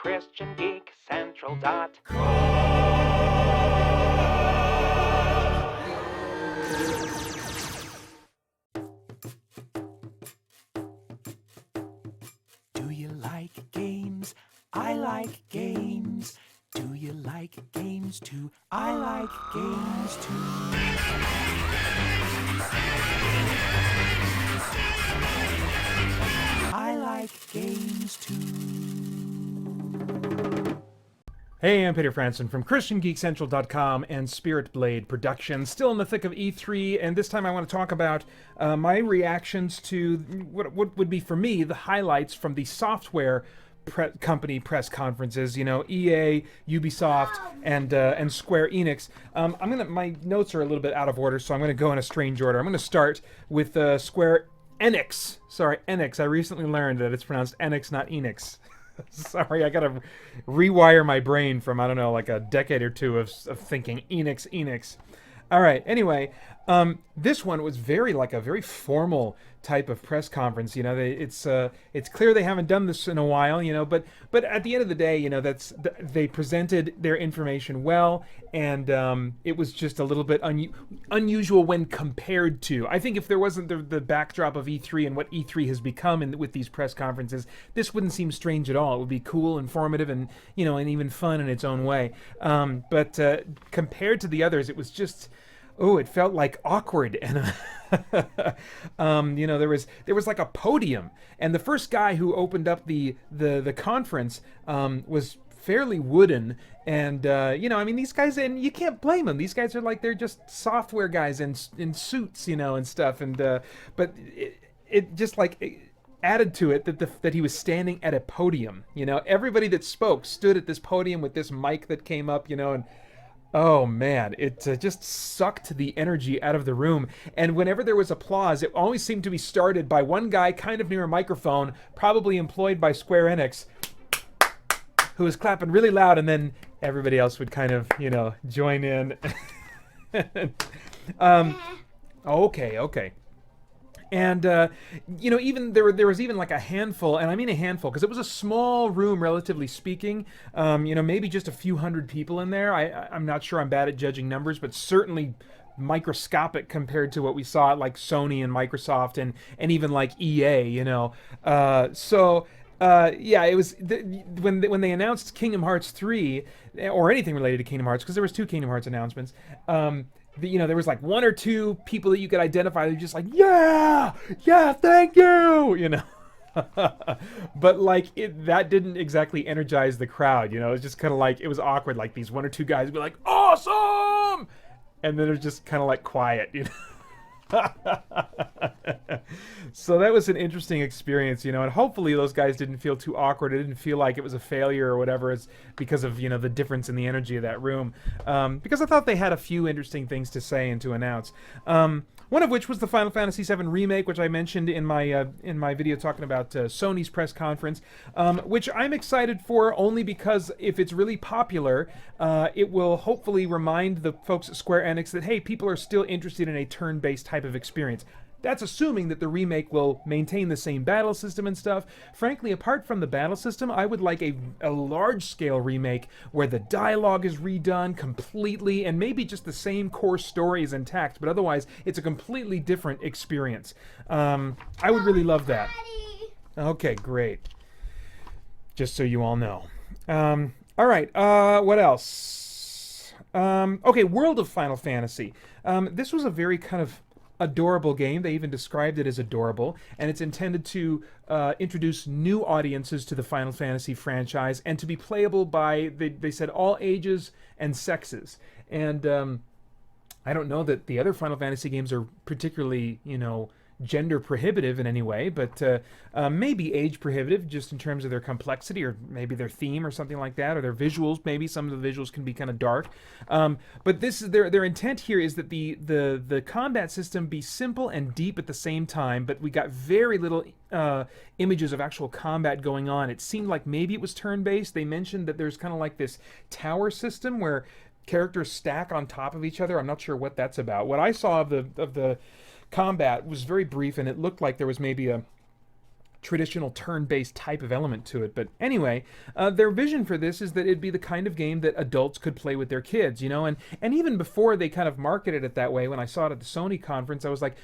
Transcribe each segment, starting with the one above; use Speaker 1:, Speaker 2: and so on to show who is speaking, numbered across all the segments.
Speaker 1: ChristianGeekCentral.com.
Speaker 2: Do you like games? I like games. Do you like games too? I like games too. I like games too.
Speaker 3: Hey, I'm Peter Franson from ChristianGeekCentral.com and Spirit Blade Productions. Still in the thick of E3, and this time I want to talk about my reactions to what would be, for me, the highlights from the software company press conferences. You know, EA, Ubisoft, and Square Enix. My notes are a little bit out of order, so I'm gonna go in a strange order. I'm gonna start with Square Enix. Sorry, Enix. I recently learned that it's pronounced Enix, not Enix. Sorry, I gotta rewire my brain from, I don't know, like a decade or two of thinking Enix. All right, anyway, this one was very formal type of press conference. You know, it's clear they haven't done this in a while. You know, but at the end of the day, you know, they presented their information well, and it was just a little bit unusual when compared to. I think if there wasn't the backdrop of E3 and what E3 has become with these press conferences, this wouldn't seem strange at all. It would be cool, informative, and and even fun in its own way. But compared to the others, it was just. Oh, it felt like awkward, and there was like a podium, and the first guy who opened up the conference was fairly wooden, and these guys, and you can't blame them. These guys are like, they're just software guys in suits, and stuff, and but it just like. Added to it that he was standing at a podium. Everybody that spoke stood at this podium with this mic that came up, and oh man, it just sucked the energy out of the room. And whenever there was applause, it always seemed to be started by one guy kind of near a microphone, probably employed by Square Enix, who was clapping really loud, and then everybody else would kind of, join in. Okay. And, even there was even like a handful, and I mean a handful, because it was a small room, relatively speaking, maybe just a few hundred people in there. I'm not sure, I'm bad at judging numbers, but certainly microscopic compared to what we saw at like Sony and Microsoft and even like EA, it was when they announced Kingdom Hearts 3, or anything related to Kingdom Hearts, because there was 2 Kingdom Hearts announcements, there was like 1 or 2 people that you could identify. They're just like, yeah, thank you, But like that didn't exactly energize the crowd. It was just kind of like, it was awkward. Like these 1 or 2 guys would be like, awesome, and then they're just kind of like quiet, So that was an interesting experience, and hopefully those guys didn't feel too awkward. It didn't feel like it was a failure or whatever. It's because of, the difference in the energy of that room. Because I thought they had a few interesting things to say and to announce. One of which was the Final Fantasy VII Remake, which I mentioned in my video talking about Sony's press conference, which I'm excited for only because if it's really popular, it will hopefully remind the folks at Square Enix that, hey, people are still interested in a turn-based type of experience. That's assuming that the remake will maintain the same battle system and stuff. Frankly, apart from the battle system, I would like a large-scale remake where the dialogue is redone completely and maybe just the same core story is intact, but otherwise it's a completely different experience. I would really love that. Okay, great. Just so you all know. All right, what else? Okay, World of Final Fantasy. This was a very kind of adorable game. They even described it as adorable, and it's intended to introduce new audiences to the Final Fantasy franchise and to be playable by, they said, all ages and sexes. And I don't know that the other Final Fantasy games are particularly, gender prohibitive in any way, but maybe age prohibitive just in terms of their complexity, or maybe their theme or something like that, or their visuals. Maybe some of the visuals can be kind of dark, but this is their intent here is that the combat system be simple and deep at the same time, but we got very little images of actual combat going on. It seemed like maybe it was turn-based. They mentioned that there's kind of like this tower system where characters stack on top of each other. I'm not sure what that's about. What I saw of the combat was very brief, and it looked like there was maybe traditional turn-based type of element to it. But anyway, their vision for this is that it'd be the kind of game that adults could play with their kids, you know. And even before they kind of marketed it that way, when I saw it at the Sony conference, I was like,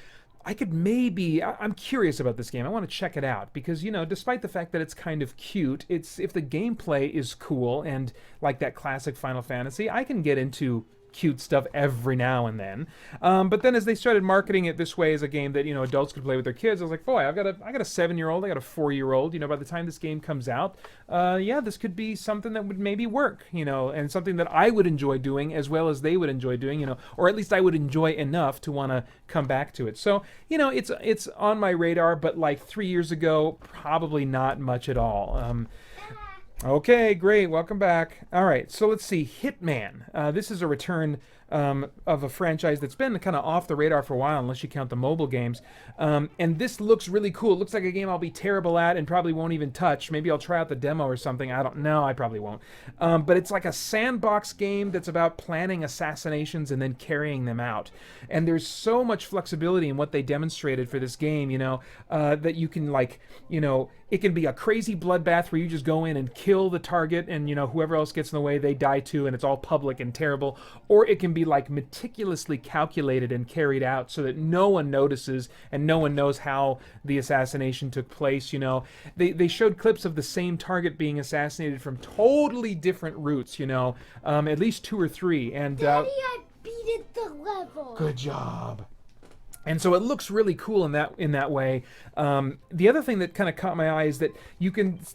Speaker 3: I'm curious about this game. I want to check it out because, you know, despite the fact that it's kind of cute, if the gameplay is cool and like that classic Final Fantasy, I can get into cute stuff every now and then. But then as they started marketing it this way as a game that, you know, adults could play with their kids, I was like, boy, I got a 7-year-old, I got a 4-year-old, you know, by the time this game comes out, yeah, this could be something that would maybe work, you know, and something that I would enjoy doing as well as they would enjoy doing, you know, or at least I would enjoy enough to want to come back to it. So, you know, it's on my radar, but like 3 years ago, probably not much at all. Okay, great. Welcome back. All right, so let's see. Hitman. This is a return of a franchise that's been kind of off the radar for a while, unless you count the mobile games. And this looks really cool. It looks like a game I'll be terrible at and probably won't even touch. Maybe I'll try out the demo or something. I don't know. I probably won't. But it's like a sandbox game that's about planning assassinations and then carrying them out. And there's so much flexibility in what they demonstrated for this game, you know, that you can, like, you know, it can be a crazy bloodbath where you just go in and kill the target and, you know, whoever else gets in the way, they die too, and it's all public and terrible. Or it can be like meticulously calculated and carried out so that no one notices and no one knows how the assassination took place, you know. They showed clips of the same target being assassinated from totally different routes, you know, at least 2 or 3. And
Speaker 1: Daddy, I beat the level.
Speaker 3: Good job. And so it looks really cool in that way. The other thing that kind of caught my eye is that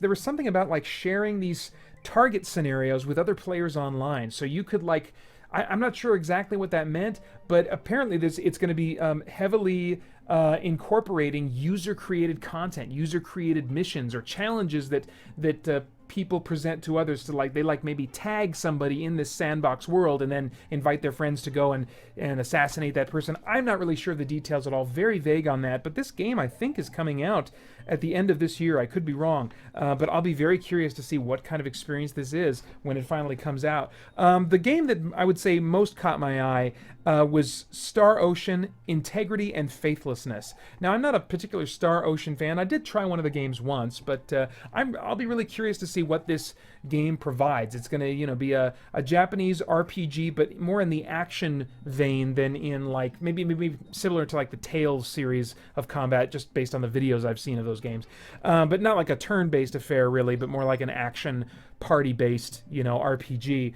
Speaker 3: there was something about like sharing these target scenarios with other players online. So you could like, I'm not sure exactly what that meant, but apparently it's going to be heavily incorporating user-created content, user-created missions or challenges that people present to others to they maybe tag somebody in this sandbox world and then invite their friends to go and assassinate that person. I'm not really sure of the details at all, very vague on that, but this game I think is coming out at the end of this year. I could be wrong, but I'll be very curious to see what kind of experience this is when it finally comes out. The game that I would say most caught my eye was Star Ocean: Integrity and Faithlessness. Now, I'm not a particular Star Ocean fan. I did try one of the games once, but I'll be really curious to see what this game provides. It's going to, you know, be a Japanese RPG, but more in the action vein than in like maybe similar to like the Tales series of combat, just based on the videos I've seen of those games. But not like a turn-based affair really, but more like an action party-based, you know, RPG.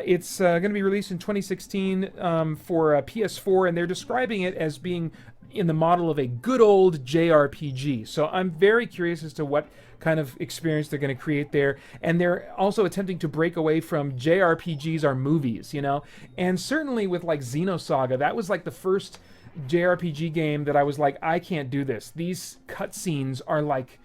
Speaker 3: It's going to be released in 2016 for PS4, and they're describing it as being in the model of a good old JRPG. So I'm very curious as to what kind of experience they're going to create there. And they're also attempting to break away from JRPGs are movies, you know. And certainly with like Xenosaga, that was like the first JRPG game that I was like, I can't do this. These cutscenes are like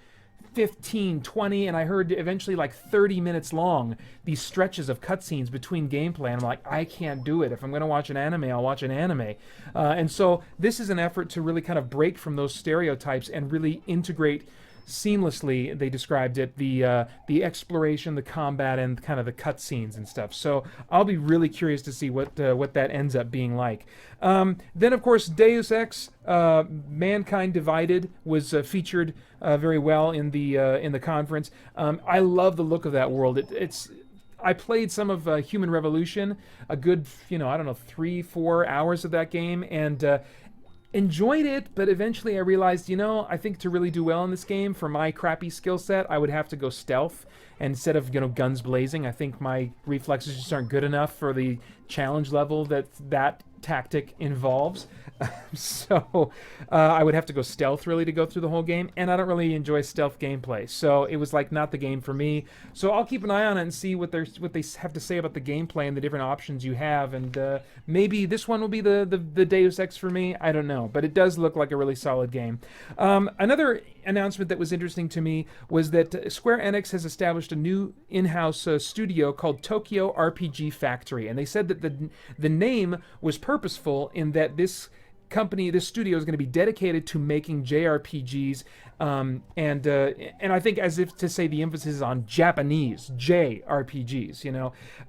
Speaker 3: 15, 20, and I heard eventually like 30 minutes long, these stretches of cutscenes between gameplay, and I'm like, I can't do it. If I'm going to watch an anime, I'll watch an anime. And so this is an effort to really kind of break from those stereotypes and really integrate seamlessly, they described it, the exploration, the combat, and kind of the cutscenes and stuff. So I'll be really curious to see what that ends up being like. Then, of course, Deus Ex: Mankind Divided was featured very well in the conference. I love the look of that world. I played some of Human Revolution, a good, you know, I don't know, 3-4 hours of that game, and enjoyed it, but eventually I realized, you know, I think to really do well in this game, for my crappy skill set, I would have to go stealth. And instead of, you know, guns blazing, I think my reflexes just aren't good enough for the challenge level that tactic involves. So I would have to go stealth really to go through the whole game, and I don't really enjoy stealth gameplay, so it was like not the game for me. So I'll keep an eye on it and see what they have to say about the gameplay and the different options you have, and maybe this one will be the Deus Ex for me. I don't know, but it does look like a really solid game. Another announcement that was interesting to me was that Square Enix has established a new in-house studio called Tokyo RPG Factory, and they said that the name was purposeful in that this company, this studio is going to be dedicated to making JRPGs, and I think as if to say the emphasis is on Japanese JRPGs,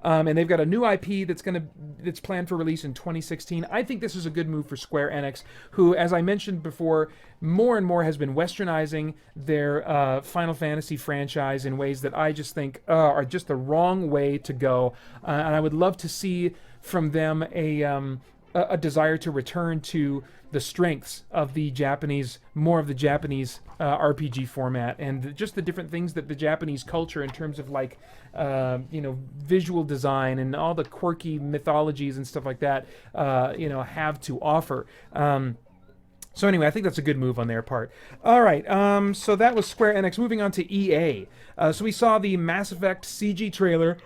Speaker 3: and they've got a new IP that's planned for release in 2016. I think this is a good move for Square Enix, who, as I mentioned before, more and more has been westernizing their Final Fantasy franchise in ways that I just think are just the wrong way to go, and I would love to see from them a desire to return to the strengths of the Japanese, more of the Japanese RPG format, and just the different things that the Japanese culture, in terms of like, visual design and all the quirky mythologies and stuff like that, have to offer. So anyway, I think that's a good move on their part. All right, so that was Square Enix. Moving on to EA. So we saw the Mass Effect CG trailer.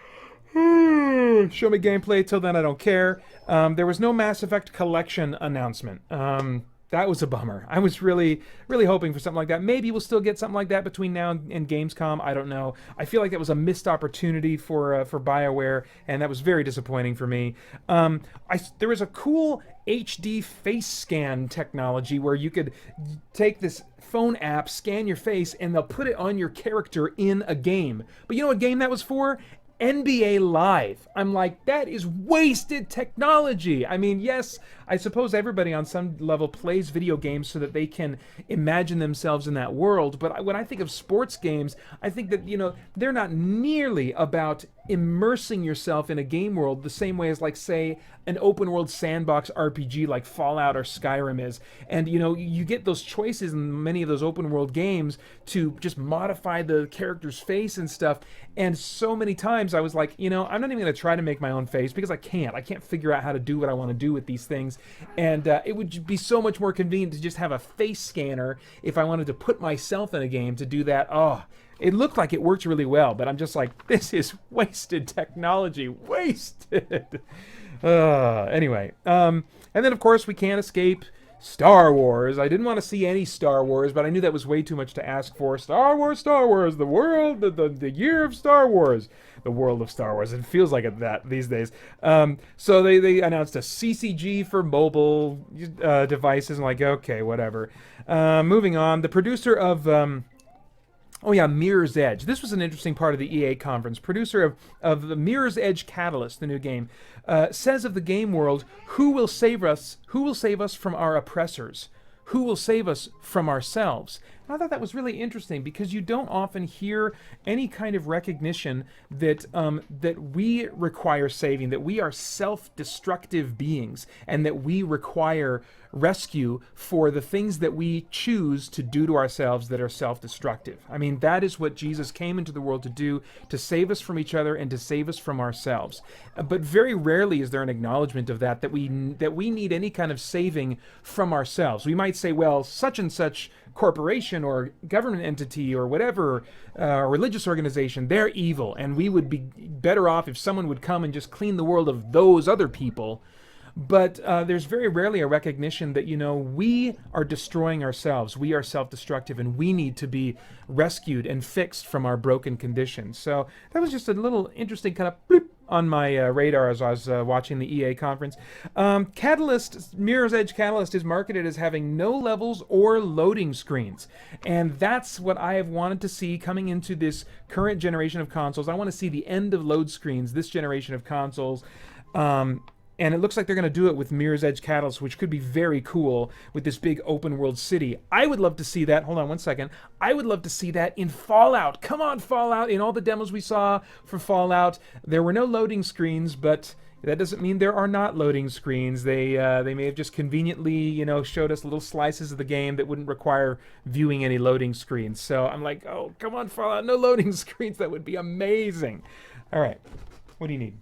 Speaker 3: Show me gameplay. Till then, I don't care. There was no Mass Effect Collection announcement. That was a bummer. I was really, really hoping for something like that. Maybe we'll still get something like that between now and Gamescom. I don't know. I feel like that was a missed opportunity for BioWare, and that was very disappointing for me. There was a cool HD face scan technology where you could take this phone app, scan your face, and they'll put it on your character in a game. But you know what game that was for? NBA Live. I'm like, that is wasted technology. I mean, yes, I suppose everybody on some level plays video games so that they can imagine themselves in that world. But when I think of sports games, I think that, they're not nearly about immersing yourself in a game world the same way as, like, say, an open world sandbox RPG like Fallout or Skyrim is. And, you get those choices in many of those open world games to just modify the character's face and stuff. And so many times I was like, I'm not even going to try to make my own face because I can't figure out how to do what I want to do with these things. And it would be so much more convenient to just have a face scanner if I wanted to put myself in a game to do that. Oh, it looked like it worked really well, but I'm just like, this is wasted technology. Wasted. Anyway. And then, of course, we can't escape Star Wars. I didn't want to see any Star Wars, but I knew that was way too much to ask for. Star Wars, the world, the year of Star Wars. The world of Star Wars. It feels like that these days. So they announced a CCG for mobile devices. I'm like, okay, whatever. Moving on. The producer of... Mirror's Edge. This was an interesting part of the EA conference. Producer of the Mirror's Edge Catalyst, the new game, says of the game world, who will save us from our oppressors? Who will save us from ourselves? And I thought that was really interesting because you don't often hear any kind of recognition that we require saving, that we are self-destructive beings, and that we require rescue for the things that we choose to do to ourselves that are self-destructive. I mean, that is what Jesus came into the world to do, to save us from each other and to save us from ourselves. But very rarely is there an acknowledgement of that we need any kind of saving from ourselves. We might say, well, such and such corporation or government entity or whatever religious organization, they're evil, and we would be better off if someone would come and just clean the world of those other people. But there's very rarely a recognition that, we are destroying ourselves. We are self-destructive, and we need to be rescued and fixed from our broken condition. So that was just a little interesting kind of bloop on my radar as I was watching the EA conference. Mirror's Edge Catalyst is marketed as having no levels or loading screens. And that's what I have wanted to see coming into this current generation of consoles. I want to see the end of load screens, this generation of consoles. And it looks like they're going to do it with Mirror's Edge Catalyst, which could be very cool with this big open world city. I would love to see that. Hold on one second. I would love to see that in Fallout. Come on, Fallout. In all the demos we saw for Fallout, there were no loading screens, but that doesn't mean there are not loading screens. They may have just conveniently, showed us little slices of the game that wouldn't require viewing any loading screens. So I'm like, oh, come on, Fallout. No loading screens. That would be amazing. All right. What do you need?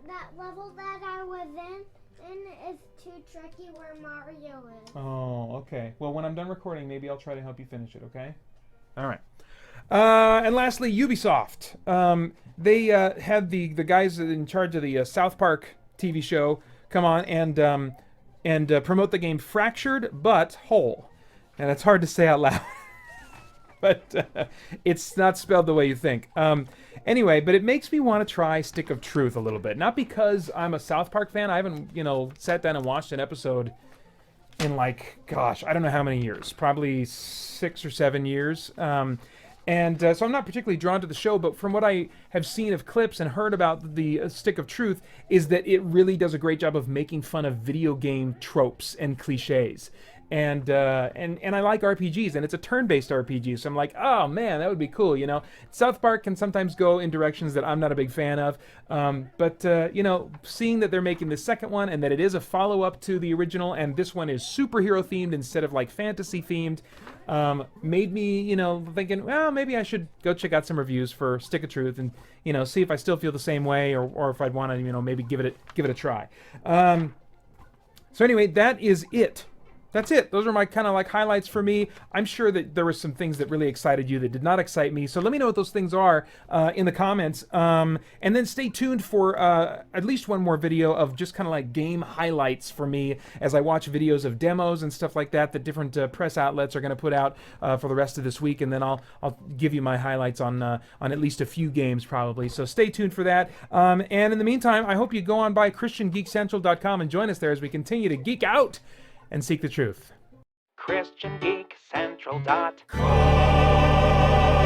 Speaker 1: That level that I was in is too tricky where Mario is.
Speaker 3: Oh, okay. Well, when I'm done recording, maybe I'll try to help you finish it, okay? All right. And lastly, Ubisoft. They had the guys in charge of the South Park TV show come on and promote the game Fractured But Whole. And that's hard to say out loud. But it's not spelled the way you think. Anyway, but it makes me want to try Stick of Truth a little bit. Not because I'm a South Park fan. I haven't, sat down and watched an episode in like, gosh, I don't know how many years, probably 6 or 7 years. So I'm not particularly drawn to the show, but from what I have seen of clips and heard about the Stick of Truth, is that it really does a great job of making fun of video game tropes and cliches. And I like RPGs, and it's a turn-based RPG, so I'm like, oh man, that would be cool, you know. South Park can sometimes go in directions that I'm not a big fan of, but you know, seeing that they're making the second one and that it is a follow-up to the original, and this one is superhero-themed instead of like fantasy-themed, made me, you know, thinking, well, maybe I should go check out some reviews for Stick of Truth and, you know, see if I still feel the same way, or if I'd want to, you know, maybe give it a try. So anyway, that is it. That's it. Those are my kind of like highlights for me. I'm sure that there were some things that really excited you that did not excite me. So let me know what those things are in the comments. And then stay tuned for at least one more video of just kind of like game highlights for me as I watch videos of demos and stuff like that different press outlets are going to put out for the rest of this week. And then I'll give you my highlights on at least a few games probably. So stay tuned for that. And in the meantime, I hope you go on by ChristianGeekCentral.com and join us there as we continue to geek out and seek the truth.
Speaker 2: ChristianGeekCentral.com